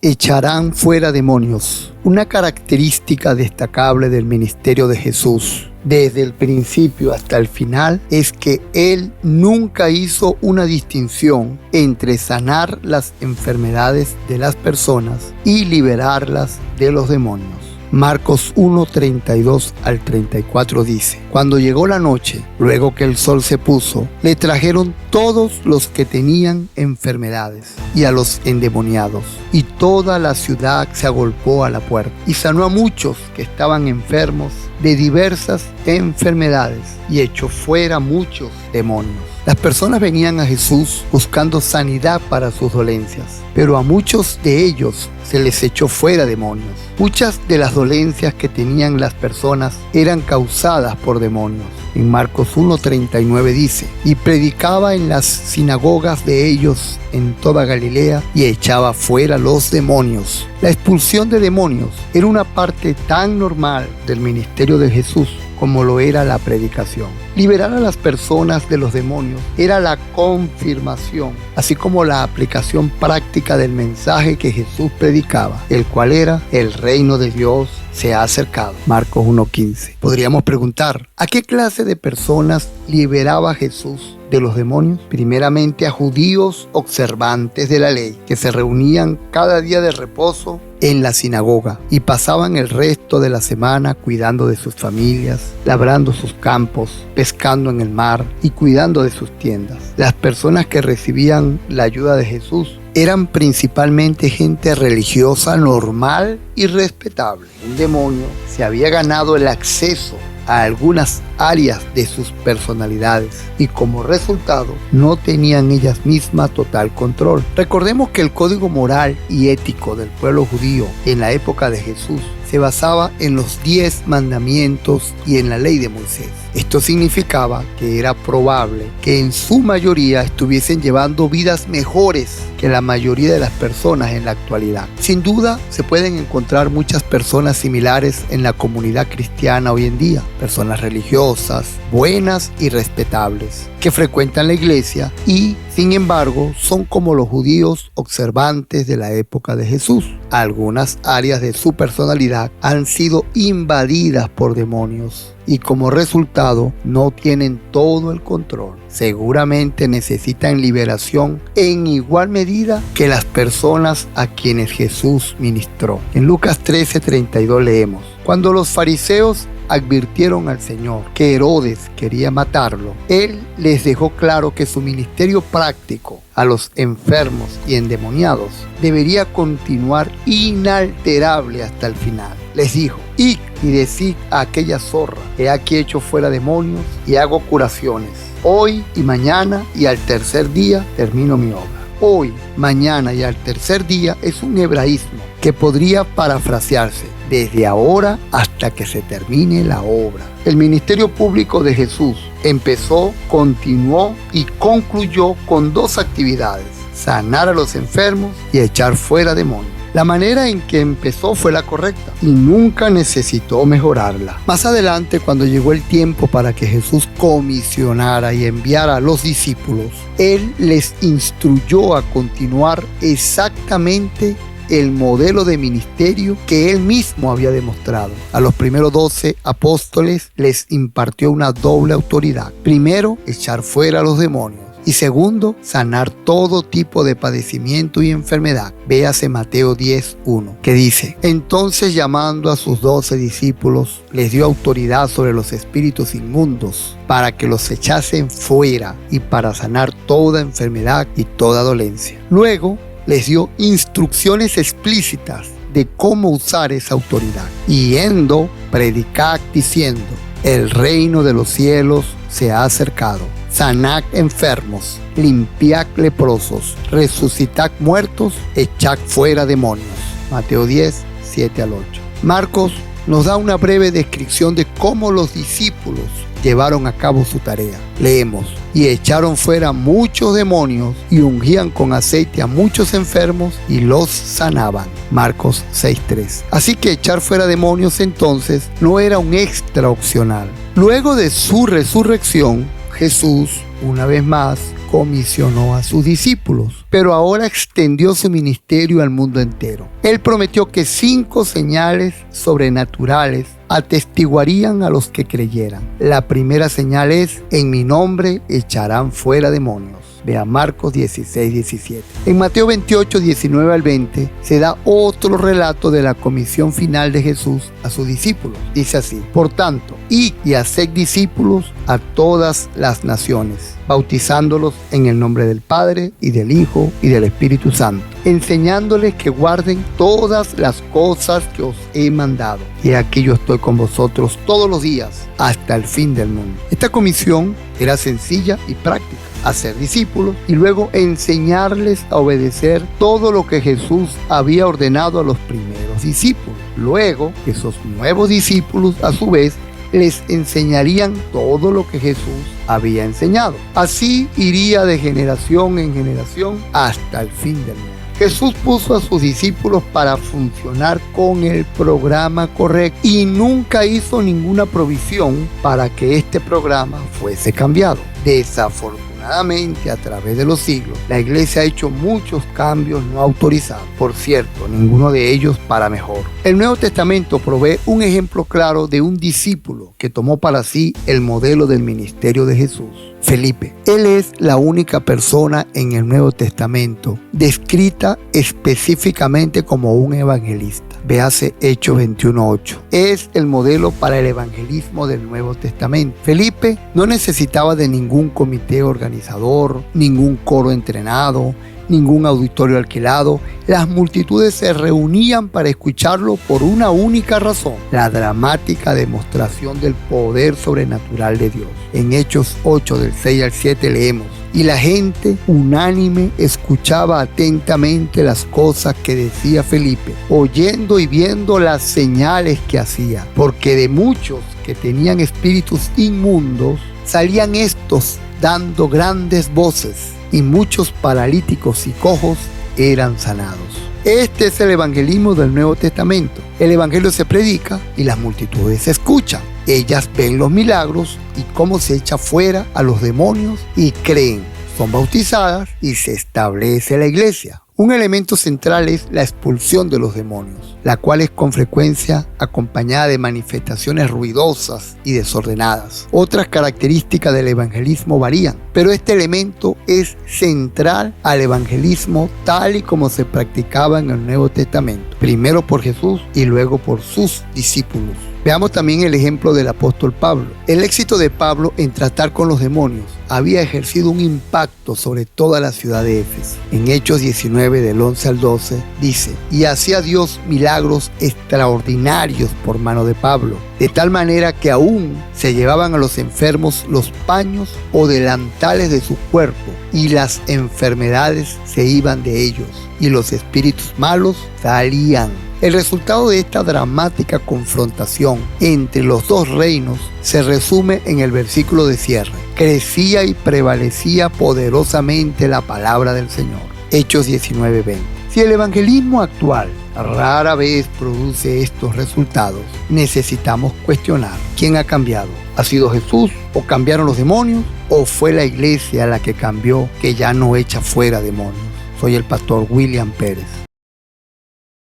echarán fuera demonios. Una característica destacable del ministerio de Jesús, desde el principio hasta el final, es que Él nunca hizo una distinción entre sanar las enfermedades de las personas y liberarlas de los demonios. Marcos 1, 32 al 34 dice: Cuando llegó la noche, luego que el sol se puso, le trajeron todos los que tenían enfermedades y a los endemoniados, y toda la ciudad se agolpó a la puerta, y sanó a muchos que estaban enfermos de diversas enfermedades, y echó fuera muchos demonios. Las personas venían a Jesús buscando sanidad para sus dolencias, pero a muchos de ellos se les echó fuera demonios. Muchas de las dolencias que tenían las personas eran causadas por demonios. En Marcos 1:39 dice: y predicaba en las sinagogas de ellos en toda Galilea y echaba fuera los demonios. La expulsión de demonios era una parte tan normal del ministerio de Jesús como lo era la predicación. Liberar a las personas de los demonios era la confirmación, así como la aplicación práctica del mensaje que Jesús predicaba, el cual era: el reino de Dios se ha acercado. Marcos 1:15. Podríamos preguntar: ¿a qué clase de personas liberaba Jesús de los demonios? Primeramente a judíos observantes de la ley, que se reunían cada día de reposo en la sinagoga y pasaban el resto de la semana cuidando de sus familias, labrando sus campos, pescando en el mar y cuidando de sus tiendas. Las personas que recibían la ayuda de Jesús eran principalmente gente religiosa normal y respetable. Un demonio se había ganado el acceso a algunas áreas de sus personalidades y como resultado no tenían ellas mismas total control. Recordemos que el código moral y ético del pueblo judío en la época de Jesús se basaba en los 10 mandamientos y en la ley de Moisés. Esto significaba que era probable que en su mayoría estuviesen llevando vidas mejores que la mayoría de las personas en la actualidad. Sin duda, se pueden encontrar muchas personas similares en la comunidad cristiana hoy en día, personas religiosas, buenas y respetables, que frecuentan la iglesia y, sin embargo, son como los judíos observantes de la época de Jesús. Algunas áreas de su personalidad han sido invadidas por demonios y como resultado no tienen todo el control. Seguramente necesitan liberación en igual medida que las personas a quienes Jesús ministró. En Lucas 13:32 leemos: Cuando los fariseos advirtieron al Señor que Herodes quería matarlo, Él les dejó claro que su ministerio práctico a los enfermos y endemoniados debería continuar inalterable hasta el final. Les dijo: id y decid a aquella zorra: he aquí echo fuera demonios y hago curaciones. Hoy y mañana y al tercer día termino mi obra. Hoy, mañana y al tercer día es un hebraísmo que podría parafrasearse: desde ahora hasta que se termine la obra. El ministerio público de Jesús empezó, continuó y concluyó con 2 actividades: sanar a los enfermos y echar fuera demonios. La manera en que empezó fue la correcta y nunca necesitó mejorarla. Más adelante, cuando llegó el tiempo para que Jesús comisionara y enviara a los discípulos, Él les instruyó a continuar exactamente el modelo de ministerio que Él mismo había demostrado. A los primeros 12 apóstoles les impartió una doble autoridad. Primero, echar fuera a los demonios. Y segundo, sanar todo tipo de padecimiento y enfermedad. Véase Mateo 10:1, que dice: entonces, llamando a sus 12 discípulos, les dio autoridad sobre los espíritus inmundos para que los echasen fuera y para sanar toda enfermedad y toda dolencia. Luego, les dio instrucciones explícitas de cómo usar esa autoridad. Yendo, predicad diciendo: el reino de los cielos se ha acercado. Sanad enfermos, limpiad leprosos, resucitad muertos, echad fuera demonios. Mateo 10, 7 al 8. Marcos nos da una breve descripción de cómo los discípulos llevaron a cabo su tarea. Leemos: y echaron fuera muchos demonios y ungían con aceite a muchos enfermos y los sanaban. Marcos 6:3. Así que echar fuera demonios entonces no era un extra opcional. Luego de su resurrección, Jesús, una vez más, comisionó a sus discípulos, pero ahora extendió su ministerio al mundo entero. Él prometió que 5 señales sobrenaturales atestiguarían a los que creyeran. La primera señal es: en mi nombre echarán fuera demonios. Vea Marcos 16:17. En Mateo 28, 19 al 20 se da otro relato de la comisión final de Jesús a sus discípulos. Dice así: por tanto, id y haced discípulos a todas las naciones, bautizándolos en el nombre del Padre y del Hijo y del Espíritu Santo, enseñándoles que guarden todas las cosas que os he mandado. Y aquí yo estoy con vosotros todos los días hasta el fin del mundo. Esta comisión era sencilla y práctica: hacer discípulos y luego enseñarles a obedecer todo lo que Jesús había ordenado a los primeros discípulos. Luego, esos nuevos discípulos, a su vez, les enseñarían todo lo que Jesús había enseñado. Así iría de generación en generación hasta el fin del mundo. Jesús puso a sus discípulos para funcionar con el programa correcto y nunca hizo ninguna provisión para que este programa fuese cambiado. Desafortunadamente, a través de los siglos, la Iglesia ha hecho muchos cambios no autorizados. Por cierto, ninguno de ellos para mejor. El Nuevo Testamento provee un ejemplo claro de un discípulo que tomó para sí el modelo del ministerio de Jesús: Felipe. Él es la única persona en el Nuevo Testamento descrita específicamente como un evangelista. Véase Hechos 21:8. Es el modelo para el evangelismo del Nuevo Testamento. Felipe no necesitaba de ningún comité organizador, ningún coro entrenado, ningún auditorio alquilado. Las multitudes se reunían para escucharlo por una única razón: la dramática demostración del poder sobrenatural de Dios. En Hechos 8, del 6 al 7 leemos: y la gente unánime escuchaba atentamente las cosas que decía Felipe, oyendo y viendo las señales que hacía, porque de muchos que tenían espíritus inmundos salían estos dando grandes voces, y muchos paralíticos y cojos eran sanados. Este es el evangelismo del Nuevo Testamento. El evangelio se predica y las multitudes se escuchan. Ellas ven los milagros y cómo se echa fuera a los demonios y creen. Son bautizadas y se establece la iglesia. Un elemento central es la expulsión de los demonios, la cual es con frecuencia acompañada de manifestaciones ruidosas y desordenadas. Otras características del evangelismo varían, pero este elemento es central al evangelismo tal y como se practicaba en el Nuevo Testamento, primero por Jesús y luego por sus discípulos. Veamos también el ejemplo del apóstol Pablo. El éxito de Pablo en tratar con los demonios había ejercido un impacto sobre toda la ciudad de Éfeso. En Hechos 19, del 11 al 12, dice: y hacía Dios milagros extraordinarios por mano de Pablo, de tal manera que aún se llevaban a los enfermos los paños o delantales de su cuerpo, y las enfermedades se iban de ellos, y los espíritus malos salían. El resultado de esta dramática confrontación entre los dos reinos se resume en el versículo de cierre: crecía y prevalecía poderosamente la palabra del Señor. Hechos 19:20. Si el evangelismo actual rara vez produce estos resultados, necesitamos cuestionar: ¿quién ha cambiado? ¿Ha sido Jesús? ¿O cambiaron los demonios? ¿O fue la iglesia la que cambió, que ya no echa fuera demonios? Soy el pastor William Pérez.